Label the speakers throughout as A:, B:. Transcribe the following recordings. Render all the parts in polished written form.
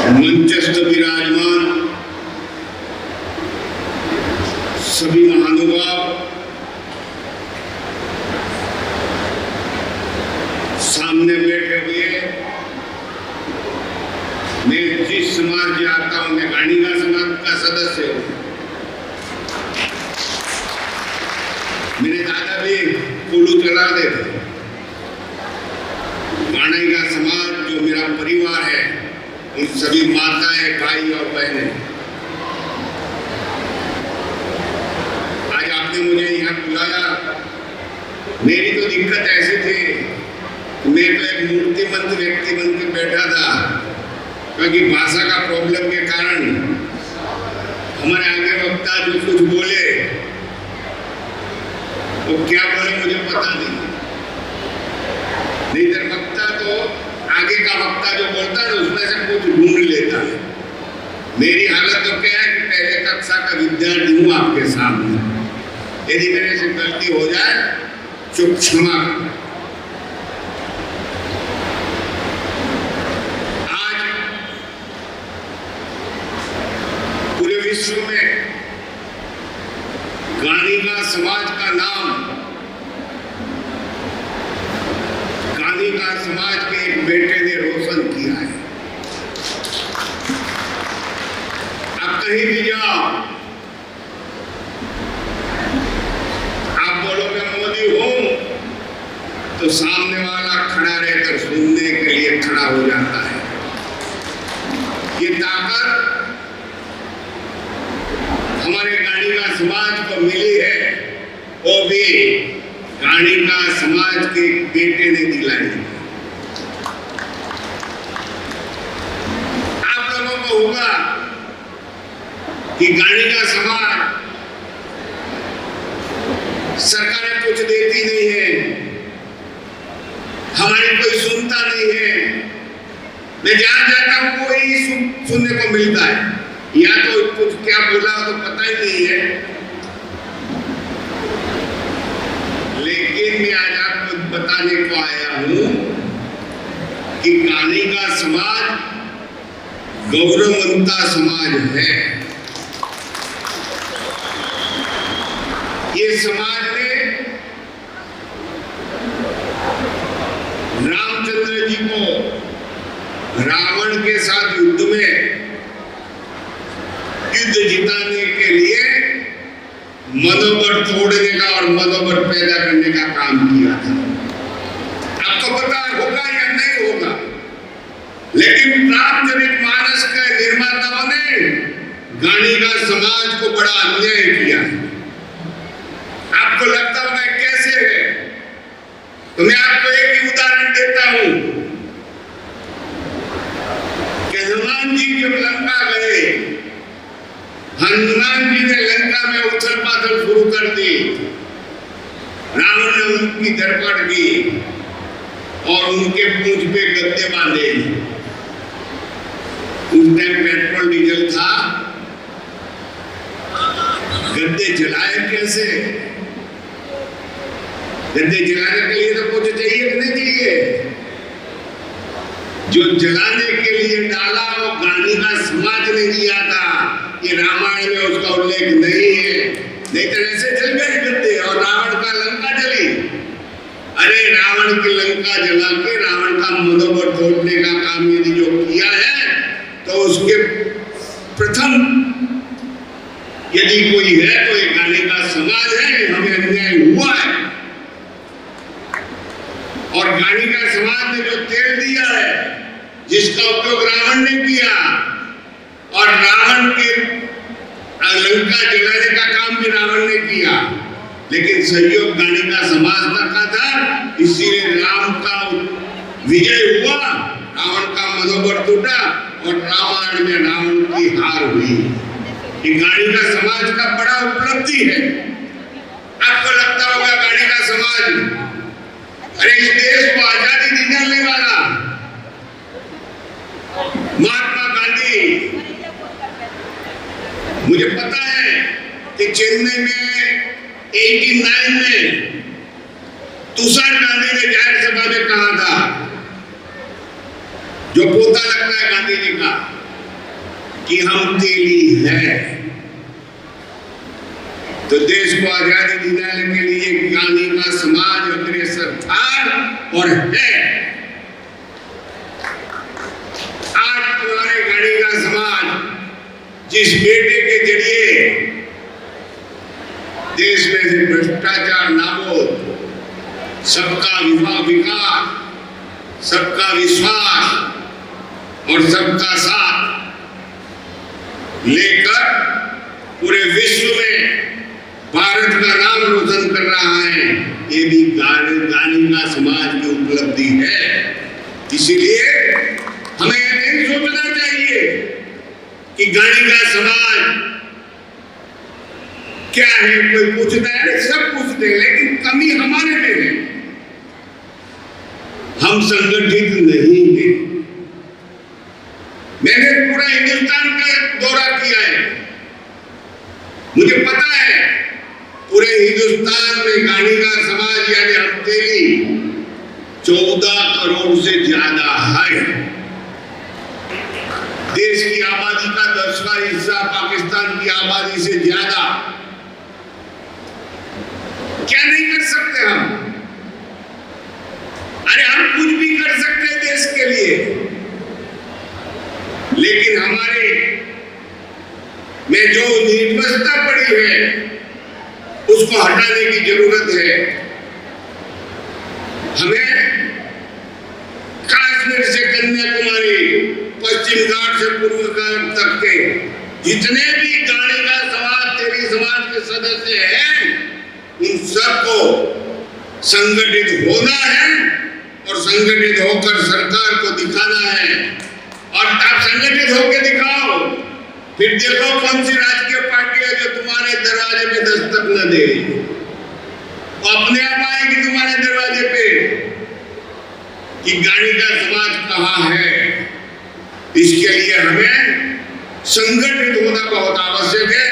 A: मंचस्थ विराजमान सभी महानुभाव, सामने बैठे हुए, मैं जिस समाज से आता हूं, मैं गाणिगा समाज का सदस्य हूं। मेरे दादा भी कुल्लू चलाते थे। गाणिगा समाज जो मेरा परिवार है, उन सभी माताएं, भाई और बहनें, आज आपने मुझे यहाँ बुलाया। मेरी तो दिक्कत ऐसी थी, मैं तो एक मूर्तिमंत व्यक्ति बन के बैठा था, क्योंकि भाषा का प्रॉब्लम के कारण हमारे आगे वक्ता जो कुछ बोले वो क्या बोले मुझे पता नहीं। इधर वक्ता तो आगे का वक्ता जो बोलता है उसमें से कुछ ढूंढ लेता है। मेरी हालत तो क्या है कि पहले कक्षा का विद्यार्थी हूँ आपके सामने। यदि मेरे से गलती हो जाए तो क्षमा करें। आज पूरे विश्व में गाणिगा समाज का नाम गाणिगा समाज के एक बेटे ने रोशन किया है। आप कहीं भी जाओ, आप बोलोगे मोदी हूं, तो सामने वाला खड़ा रहकर सुनने के लिए खड़ा हो जाता है। ये ताकत हमारे गाणिगा समाज को मिली है, वो भी गाणिगा समाज के बेटे ने दिलाई। आप लोगों को होगा कि गाणिगा समाज सरकारें कुछ देती नहीं है, हमारी कोई सुनता नहीं है। मैं जहां जाता हूं कोई सुनने को मिलता है, या तो कुछ क्या बोला तो पता ही नहीं है। लेकिन मैं आज आपको बताने को आया हूं कि गाणिगा समाज गौरववंता समाज है। ये समाज ने रामचंद्र जी को रावण के साथ युद्ध में युद्ध जिताने के लिए मनोबल तोड़ने का और मनोबल पैदा करने का काम किया था। आपको पता होगा या नहीं होगा, लेकिन रामचरितमानस के निर्माताओं ने गाणिगा समाज को बड़ा अन्याय किया। आपको लगता होगा कैसे है, तो मैं आपको एक ही उदाहरण देता हूं कि हनुमान जी जब लंका गए, हनुमान जी ने लंका में उथल पाथल शुरू कर दी। रावण ने उनकी धरपकड़ की और उनके पूंछ पे गद्दे बांधे। उस टाइम पेट्रोल डीजल था, गद्दे जलाए कैसे? गद्दे जलाने के लिए तो कुछ चाहिए कि नहीं चाहिए? जो जलाने के लिए डाला वो गाणिगा समाज ने दिया था। ये रामायण में उसका उल्लेख नहीं है, नहीं तो ऐसे जल गए गद्दे और रावण का लंका जली। अरे रावण की लंका जला के रावण का मनोबल तोड़ने का काम यदि जो किया है, तो उसके प्रथम यदि कोई है तो ये गाणिगा समाज है। हमें अन्याय हुआ है और गाणिगा समाज ने जो तेल दिया है, जिसका उपयोग रावण ने किया और रावण के लंका जलाने का काम भी रावण ने किया, लेकिन सहयोग गाणिगा समाज का था। इसीलिए राम का विजय हुआ, रावण का मनोबल टूटा और रामायण में रावण की हार हुई। ये गाणिगा समाज का बड़ा उपलब्धि है। आपको लगता होगा गाणिगा समाज, अरे इस देश को आजादी दिलाने वाला महात्मा गांधी, मुझे पता है कि चेन्नई में 89 में तुषार गांधी ने जाहिर सभा में कहा था, जो पोता लगता है गांधी जी का, कि हम तेली हैं। तो देश को आजादी दिलाने के लिए गांधी का समाज अग्रसर था और है। आज तुम्हारे गाड़ी का समाज जिस बेटे के जरिए देश में से भ्रष्टाचार नाबूद, सबका विकास, सबका विश्वास और सबका साथ लेकर पूरे विश्व में भारत का नाम रोशन कर रहा है, ये भी गांधी का समाज की उपलब्धि है। इसीलिए हमें यह नहीं सोचना चाहिए कि गांधी का समाज क्या है, कोई पूछता है, सब पूछते हैं, लेकिन कमी हमारे में है, हम संगठित नहीं हैं। मैंने पूरा हिंदुस्तान का दौरा किया है, मुझे पता है पूरे हिंदुस्तान में गांधी का समाज यानी हम तेली 14 करोड़ से ज्यादा है। देश की आबादी का 10वां हिस्सा पाकिस्तान की आबादी से ज्यादा। क्या नहीं कर सकते हम? अरे हम कुछ भी कर सकते हैं देश के लिए, लेकिन हमारे में जो निर्वस्ता पड़ी है उसको हटाने की जरूरत है। हमें कश्मीर से कन्याकुमारी, पश्चिम घाट से पूर्व घाट तक के जितने भी गांधी का समाज, तेली समाज के सदस्य हैं, उन सबको संगठित होना है और संगठित होकर सरकार को दिखाना है। और आप संगठित होकर दिखाओ, फिर देखो कौन सी राजकीय पार्टी है जो तुम्हारे दरवाजे पे दस्तक न दे, वो अपने आप आएगी तुम्हारे दरवाजे पे कि गांधी का समाज कहाँ है। इसके लिए हमें संगठित होना बहुत आवश्यक है।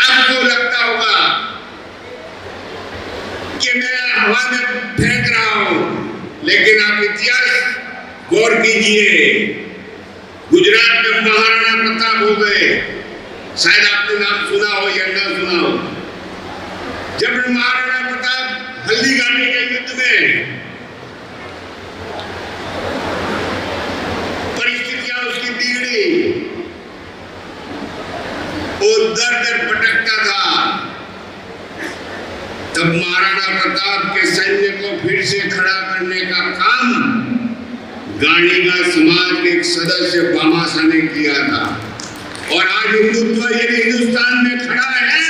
A: आपको लगता होगा कि मैं हवा में फेंक रहा हूं, लेकिन आप इतिहास गौर कीजिए। गुजरात में महाराणा प्रताप हो गए, शायद आपने नाम सुना हो या ना सुना हो। जब महाराणा प्रताप हल्दीघाटी के युद्ध में परिस्थितियां उसकी बिगड़ी, वो दर भटकता था, तब महाराणा प्रताप के सैन्य को फिर से खड़ा करने का काम गांधी का समाज के एक सदस्य भामाशाह ने किया था। और आज हिंदुत्व यदि हिंदुस्तान में खड़ा है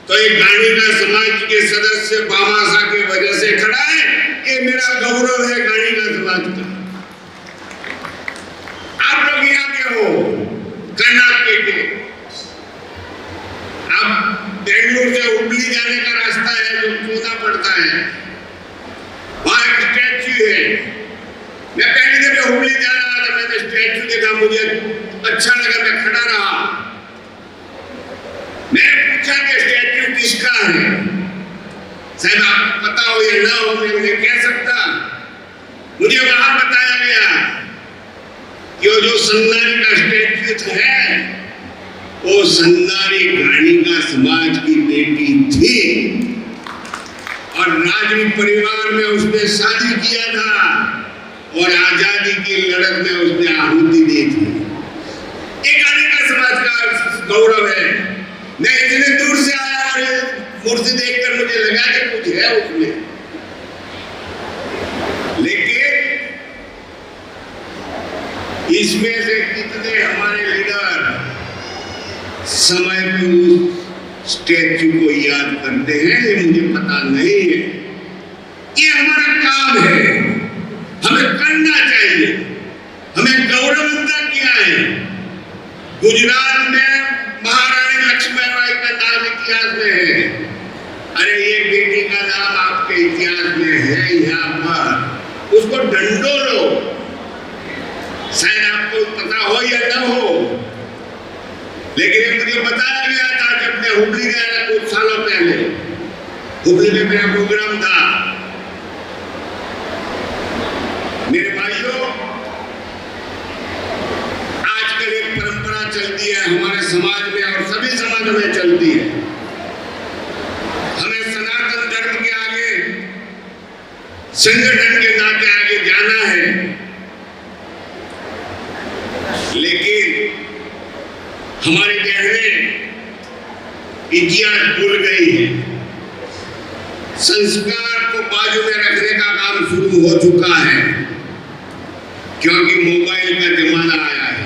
A: तो ये गांधी का समाज के सदस्य भामाशाह की वजह से खड़ा है। ये मेरा गौरव है गांधी का समाज का। आप लोग यहाँ के हो, कर्नाटक के, आप बेंगलुरु से हुबली जाने का रास्ता है जो सोना पड़ता है, वहां एक स्टैच्यू है। मैं पहली दफे हुबली जा रहा था, मैंने स्टैच्यू देखा, मुझे अच्छा लगा, मैं खड़ा रहा। मैंने पूछा कि स्टैच्यू किसका है? शायद आपको पता हो या ना हो, मैं नहीं कह सकता। मुझे वहां बताया गया कि वो जो सन्नारी का स्टैच्यू है, वो सन्नारी गांधी का समाज की बेटी थी और राजपूत परिवार में उसने शादी किया था और आजादी की लड़त में उसने आहुति दी थी। ये गांधी का समाज का गौरव है। मैं इतने दूर से आया और मूर्ति देखकर मुझे लगा कि कुछ है उसमें, लेकिन इसमें से कितने हमारे लीडर समय पे उस स्टैच्यू को याद करते हैं, ये मुझे पता नहीं है। ये हमारा काम है, हमें करना चाहिए। हमें गौरवंता किया है। गुजरात में महारानी लक्ष्मीबाई का नाम इतिहास में है। अरे ये बेटी का नाम आपके इतिहास में है यहाँ पर, उसको ढंढोरो। शायद आपको पता हो या ना हो, लेकिन मुझे बताया गया था जब मैं हुबली गया था कुछ सालों पहले। हुबली में मेरा प्रोग्राम था। मेरे भाइयों, आजकल हमारे समाज में और सभी समाजों में चलती है। हमें सनातन धर्म के आगे, संगठन के नाते आगे जाना है, लेकिन हमारी बहनें इतिहास भूल गई है। संस्कार को बाजू में रखने का काम शुरू हो चुका है, क्योंकि मोबाइल का जमाना आया है।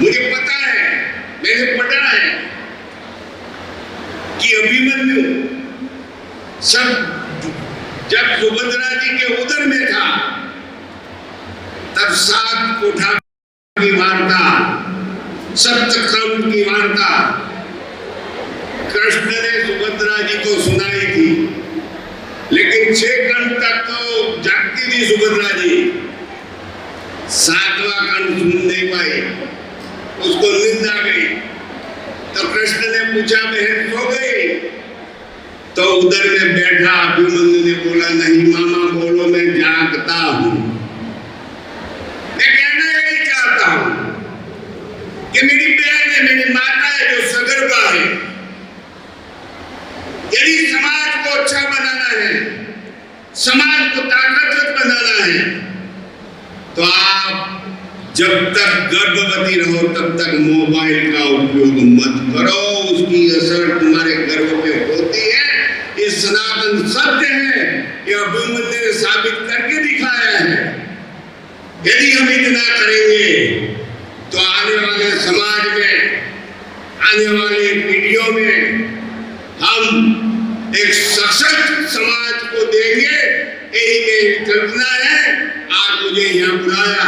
A: मुझे पता है, मैंने पढ़ा है कि अभिमन्यु जब सुभद्रा जी के उदर में था, तब 7 कोठा की वार्ता, सप्तखंड की वार्ता कृष्ण ने सुभद्रा जी को सुनाई थी, लेकिन 6 खंड तक तो जागती थी सुभद्रा जी, 7वां खंड सुन नहीं पाई, उसको नींद आ गई। तो कृष्ण ने पूछा, बहन सो गई? तो उधर में बैठा अभिमन्यु ने बोला, नहीं मामा बोलो, मैं जागता हूं। मैं कहना यही चाहता हूं कि मेरी बहन है, मेरी माता है जो सगर्भा है। यदि समाज को अच्छा बनाना है, समाज को ताकतवर बनाना है, तो आप जब तक गर्भवती रहो तब तक मोबाइल का उपयोग मत करो। उसकी असर तुम्हारे गर्भ पे होती है। ये सनातन सत्य है, ये अभिमन्यु ने साबित करके दिखाया है। यदि हम इतना करेंगे तो आने वाले समाज में, आने वाली पीढ़ियों में हम एक सशक्त समाज को देंगे। यही मेरी कल्पना है। आज मुझे यहाँ बुलाया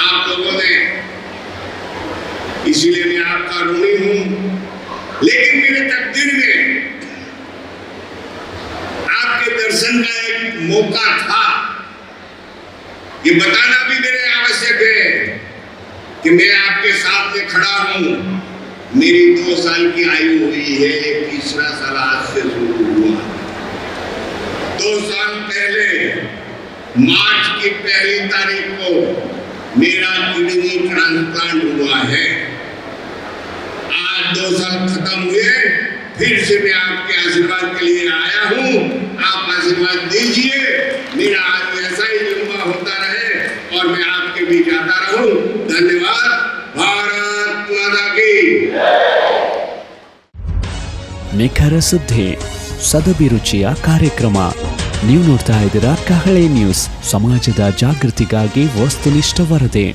A: आप लोगों ने, इसीलिए मैं आपका ऋणी हूं। लेकिन मेरे तकदीर में आपके दर्शन का एक मौका था। ये बताना भी मेरे आवश्यक है कि मैं आपके सामने खड़ा हूं। मेरी 2 साल की आयु हुई है, तीसरा साल आज से शुरू हुआ। 2 साल पहले मार्च की 1 तारीख को मेरा किडनी ट्रांसप्लांट हुआ है। आज 2 साल खत्म हुए, फिर से मैं आपके आशीर्वाद के लिए आया हूं। आप आशीर्वाद दीजिए, मेरा आयु ऐसा ही लंबा होता रहे और मैं आपके बीच आता रहूं। धन्यवाद। भारत माता की।
B: ನಿಖರ ಸುದ್ದಿ, ಸದಭಿರುಚಿಯ ಕಾರ್ಯಕ್ರಮ. ನೀವು ನೋಡ್ತಾ ಇದ್ದೀರಾ ಕಹಳೆ ನ್ಯೂಸ್, ಸಮಾಜದ ಜಾಗೃತಿಗಾಗಿ ವಸ್ತುನಿಷ್ಠ ವರದಿ.